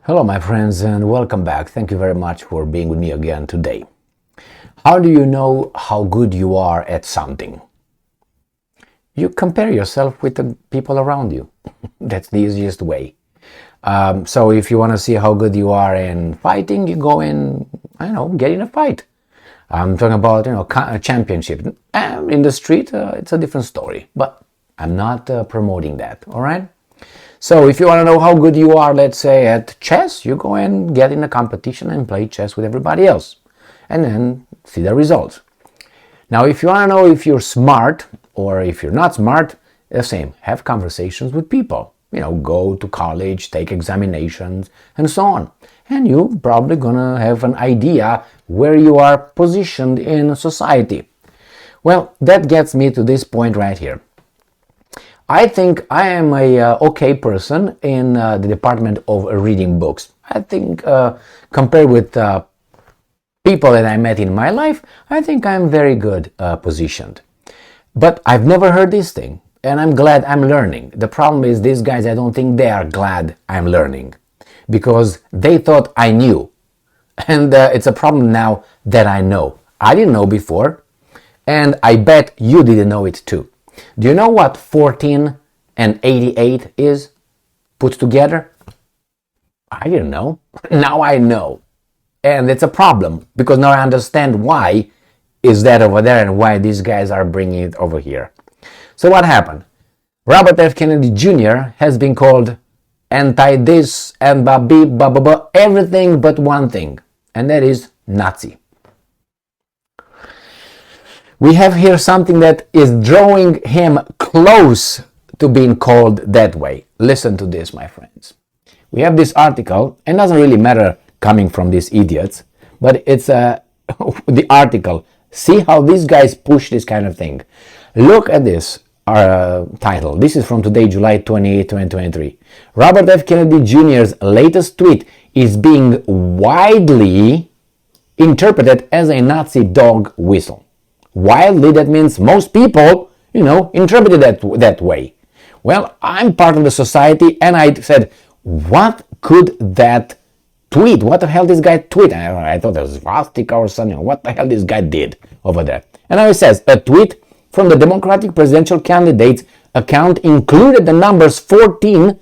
Hello my friends and welcome back. Thank you very much for being with me again today. How do you know how good you are at something? You compare yourself with the people around you. That's the easiest way. So if you want to see how good you are in fighting, you go in, get in a fight. I'm talking about, a championship. In the street, it's a different story, but I'm not promoting that, all right? So if you want to know how good you are, let's say at chess, you go and get in a competition and play chess with everybody else and then see the results. Now, if you want to know if you're smart or if you're not smart, the same. Have conversations with people. Go to college, take examinations, and so on. And you're probably going to have an idea where you are positioned in society. Well, that gets me to this point right here. I think I am a okay person in the department of reading books. I think compared with people that I met in my life, I think I'm very good positioned. But I've never heard this thing, and I'm glad I'm learning. The problem is these guys, I don't think they are glad I'm learning because they thought I knew. And it's a problem now that I know. I didn't know before, and I bet you didn't know it too. Do you know what 14 and 88 is put together? I didn't know. Now I know. And it's a problem because now I understand why is that over there and why these guys are bringing it over here. So what happened? Robert F. Kennedy Jr. has been called anti-this and everything but one thing, and that is Nazi. We have here something that is drawing him close to being called that way. Listen to this, my friends. We have this article, and it doesn't really matter coming from these idiots, but it's the article. See how these guys push this kind of thing. Look at this title. This is from today, July 28, 2023. Robert F. Kennedy Jr.'s latest tweet is being widely interpreted as a Nazi dog whistle. Widely, that means most people, interpret it that way. Well, I'm part of the society, and I said, what could that tweet? What the hell this guy tweet? I thought it was swastika or something. What the hell this guy did over there? And now it says, a tweet from the Democratic presidential candidate's account included the numbers 14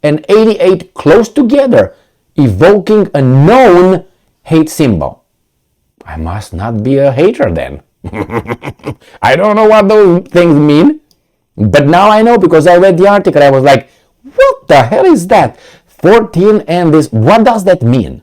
and 88 close together, evoking a known hate symbol. I must not be a hater then. I don't know what those things mean, but now I know because I read the article. I was like, what the hell is that? 14 and this, what does that mean?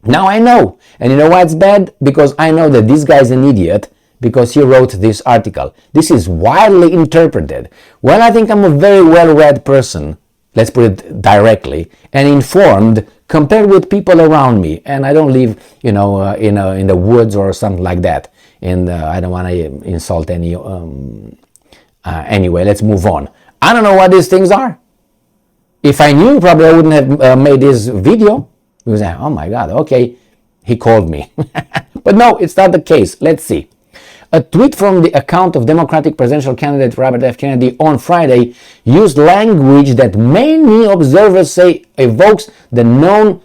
Now I know. And you know why it's bad? Because I know that this guy's an idiot because he wrote this article. This is widely interpreted. Well, I think I'm a very well-read person, let's put it directly, and informed compared with people around me. And I don't live, in the woods or something like that. And I don't want to insult any. Anyway, let's move on. I don't know what these things are. If I knew, probably I wouldn't have made this video. Because oh my God, okay, he called me. But no, it's not the case. Let's see. A tweet from the account of Democratic presidential candidate Robert F. Kennedy on Friday used language that many observers say evokes the known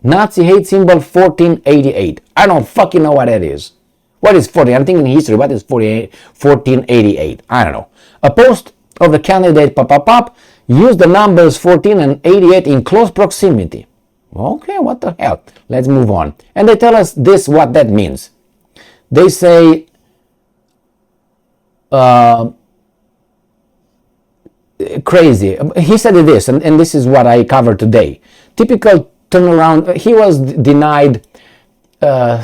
Nazi hate symbol 1488. I don't fucking know what that is. What is 14? I'm thinking history. What is 1488? I don't know. A post of the candidate used the numbers 14 and 88 in close proximity. Okay, what the hell? Let's move on. And they tell us what that means. They say crazy. He said this, and this is what I covered today. Typical turnaround. He was denied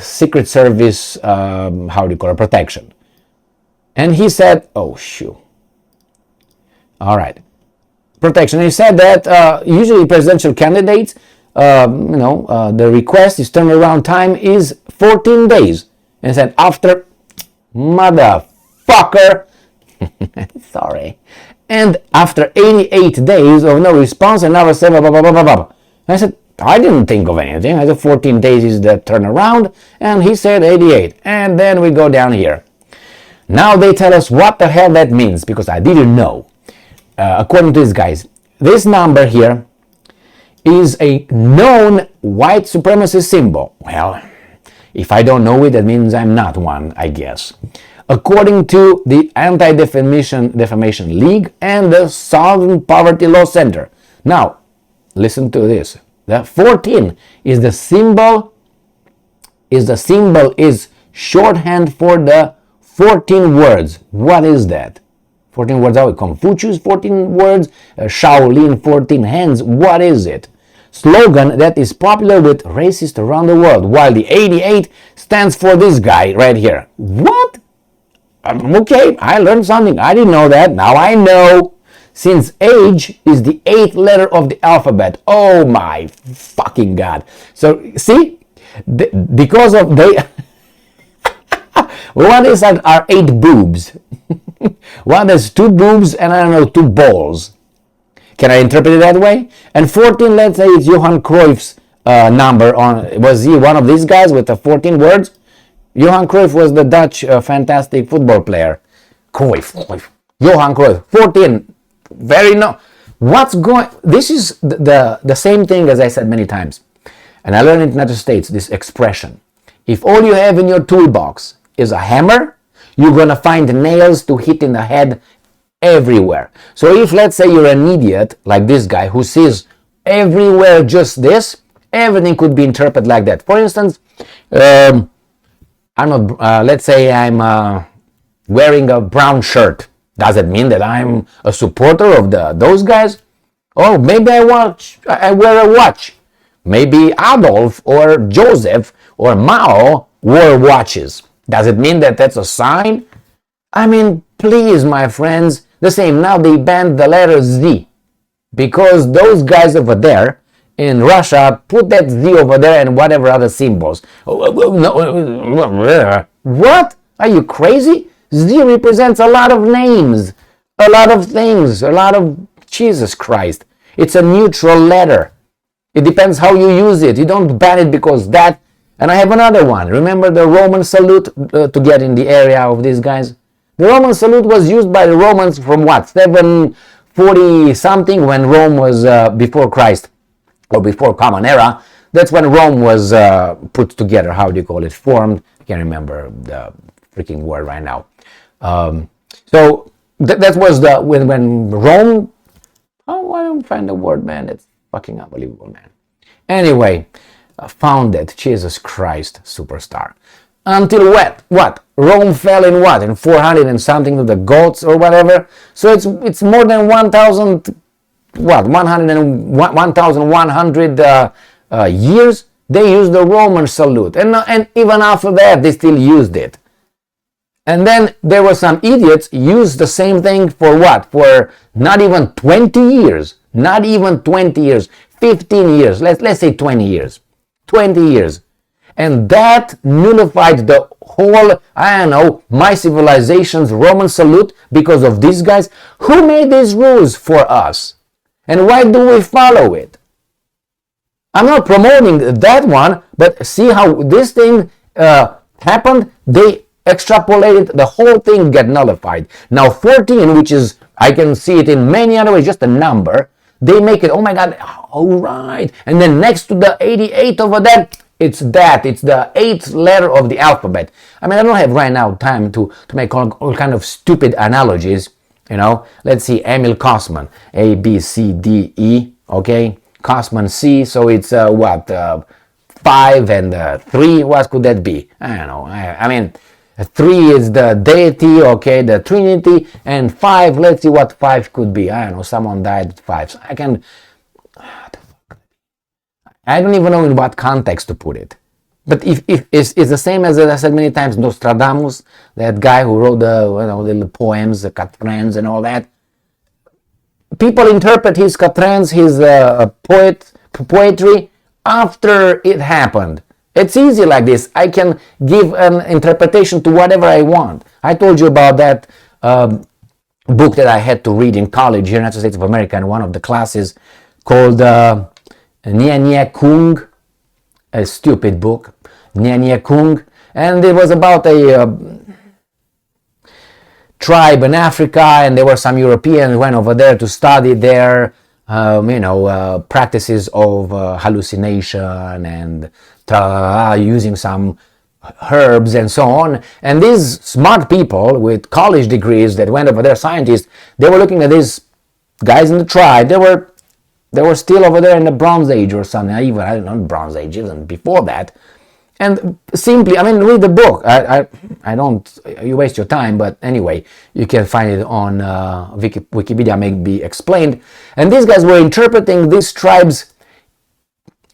Secret Service, protection. And he said, oh, shoo. All right. Protection. He said that usually presidential candidates, the request is turnaround time is 14 days. And said, after, motherfucker, sorry. And after 88 days of no response, another said, blah, blah, blah, blah, blah. I said, I didn't think of anything. I said 14 days is the turnaround, and he said 88. And then we go down here. Now they tell us what the hell that means, because I didn't know. According to these guys, this number here is a known white supremacy symbol? Well, if I don't know it, that means I'm not one, I guess. According to the Anti-Defamation League and the Southern Poverty Law Center. Now, listen to this. The 14 is the symbol. Is shorthand for the 14 words. What is that? 14 words are Confucius, 14 words, Shaolin, 14 hands. What is it? Slogan that is popular with racists around the world, while the 88 stands for this guy right here. What? Okay, I learned something. I didn't know that. Now I know. Since age is the 8th letter of the alphabet. Oh my fucking God. So, see? Because of they... What is our 8 boobs? One has 2 boobs and I don't know, 2 balls. Can I interpret it that way? And 14, let's say it's Johan Cruyff's number. Was he one of these guys with the 14 words? Johan Cruyff was the Dutch fantastic football player. Cruyff. Johan Cruyff. 14. Very no. What's going... This is the same thing as I said many times. And I learned in the United States this expression. If all you have in your toolbox is a hammer, you're going to find nails to hit in the head everywhere. So if, let's say, you're an idiot like this guy who sees everywhere just this, everything could be interpreted like that. For instance, I'm not, let's say I'm wearing a brown shirt. Does it mean that I'm a supporter of those guys? Oh, maybe I wear a watch. Maybe Adolf or Joseph or Mao wore watches. Does it mean that that's a sign? I mean, please, my friends, the same. Now they banned the letter Z because those guys over there in Russia put that Z over there and whatever other symbols. What? Are you crazy? Z represents a lot of names, a lot of things, a lot of... Jesus Christ. It's a neutral letter. It depends how you use it. You don't ban it because that... And I have another one. Remember the Roman salute to get in the area of these guys? The Roman salute was used by the Romans from what? 740 something, when Rome was before Christ, or before Common Era. That's when Rome was put together. How do you call it? Formed. I can't remember the freaking word right now. So that was when Rome... Oh, I don't find the word, man. It's fucking unbelievable, man. Anyway, founded. Jesus Christ, superstar. Until what? Rome fell in what? In 400 and something to the Goths or whatever. So it's more than 1,000. What? 1,100 years. They used the Roman salute, and even after that, they still used it. And then there were some idiots used the same thing for what? For not even 20 years. Not even 20 years. 15 years. Let's say 20 years. 20 years. And that nullified the whole, I don't know, my civilization's Roman salute because of these guys. Who made these rules for us? And why do we follow it? I'm not promoting that one, but see how this thing happened? They extrapolated, the whole thing get nullified. Now 14, which is, I can see it in many other ways, just a number, they make it, oh my God, all right. And then next to the 88 over there, it's the 8th letter of the alphabet. I mean, I don't have right now time to make all kind of stupid analogies, you know. Let's see, Emil Kosman, A, B, C, D, E, okay. Kosman C, so it's 5 and 3, what could that be? I don't know, I mean, 3 is the deity, okay, the Trinity, and 5, let's see what 5 could be. I don't know, someone died at 5. So I don't even know in what context to put it. But if it's the same as I said many times, Nostradamus, that guy who wrote the little poems, the quatrains and all that. People interpret his quatrains, his poetry after it happened. It's easy like this. I can give an interpretation to whatever I want. I told you about that book that I had to read in college here in the United States of America in one of the classes called Nia Kung, a stupid book, Nia Kung, and it was about a tribe in Africa, and there were some Europeans who went over there to study their practices of hallucination and using some herbs and so on. And these smart people with college degrees that went over there, scientists, they were looking at these guys in the tribe. They were still over there in the Bronze Age or something. I don't know, Bronze Age, even before that. And simply, read the book. I don't, you waste your time, but anyway, you can find it on Wikipedia, maybe explained. And these guys were interpreting these tribes,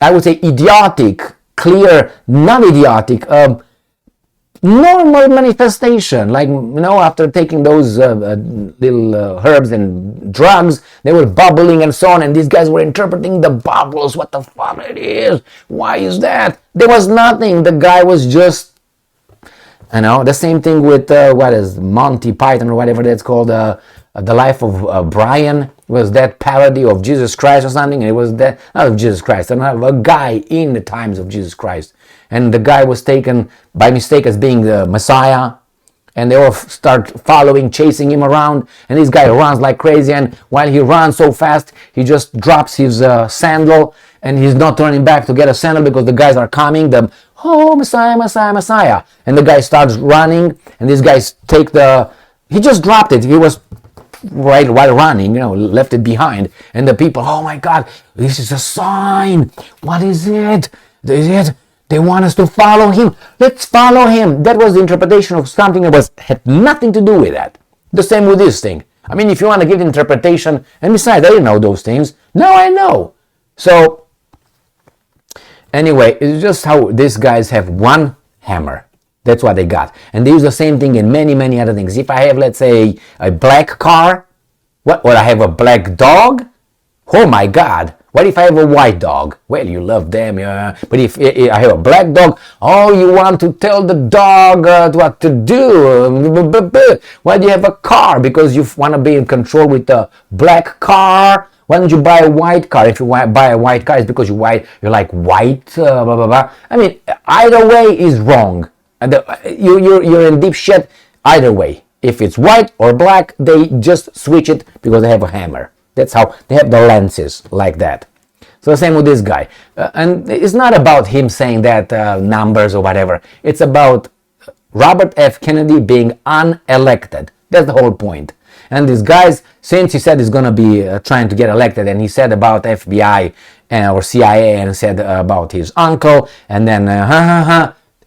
I would say, idiotic, clear, non-idiotic, normal manifestation. Like, after taking those little herbs and drugs, they were bubbling and so on, and these guys were interpreting the bubbles, what the fuck it is, why is that? There was nothing, the guy was just, the same thing with, what is Monty Python or whatever that's called, The Life of Brian, was that parody of Jesus Christ or something, and it was that, not of Jesus Christ, a guy in the times of Jesus Christ. And the guy was taken by mistake as being the Messiah, and they all start following, chasing him around, and this guy runs like crazy, and while he runs so fast, he just drops his sandal, and he's not turning back to get a sandal because the guys are coming, Messiah, Messiah, Messiah, and the guy starts running, and these guys he just dropped it, he was right while running, left it behind, and the people, oh my God, this is a sign, what is it? They want us to follow him. Let's follow him. That was the interpretation of something that had nothing to do with that. The same with this thing. If you want to give the interpretation, and besides, I didn't know those things. Now I know. So, anyway, it's just how these guys have one hammer. That's what they got. And they use the same thing in many, many other things. If I have, let's say, a black car, or I have a black dog, oh my God. What if I have a white dog? Well, you love them, yeah. But if I have a black dog, you want to tell the dog what to do. Why do you have a car? Because you want to be in control with a black car. Why don't you buy a white car? If you buy a white car, it's because you like white, blah, blah, blah. Either way is wrong. You're in deep shit either way. If it's white or black, they just switch it because they have a hammer. That's how they have the lenses like that. So the same with this guy. And it's not about him saying that numbers or whatever. It's about Robert F. Kennedy being unelected. That's the whole point. And these guys, since he said he's going to be trying to get elected, and he said about FBI or CIA and said about his uncle, and then,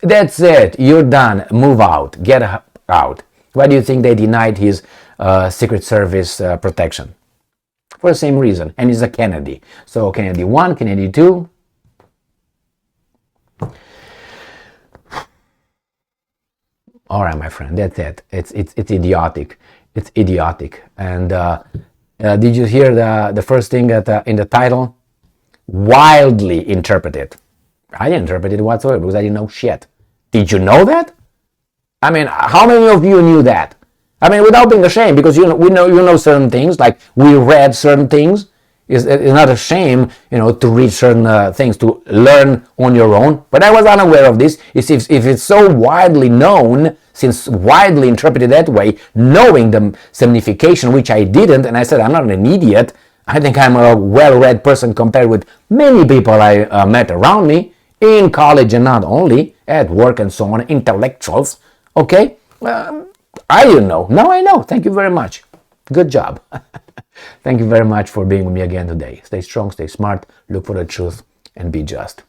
that's it. You're done. Move out. Get out. Why do you think they denied his Secret Service protection? For the same reason, and he's a Kennedy. So Kennedy 1, Kennedy 2. All right, my friend, that's it. It's idiotic. It's idiotic. And did you hear the first thing that in the title? Wildly interpreted. I didn't interpret it whatsoever because I didn't know shit. Did you know that? How many of you knew that? Without being ashamed, because you know certain things, like we read certain things. It's not a shame, to read certain things, to learn on your own. But I was unaware of this. If it's so widely known, since widely interpreted that way, knowing the signification, which I didn't, and I said I'm not an idiot. I think I'm a well-read person compared with many people I met around me, in college and not only, at work and so on, intellectuals. Okay? I didn't know. Now I know. Thank you very much. Good job. Thank you very much for being with me again today. Stay strong, stay smart, look for the truth, and be just.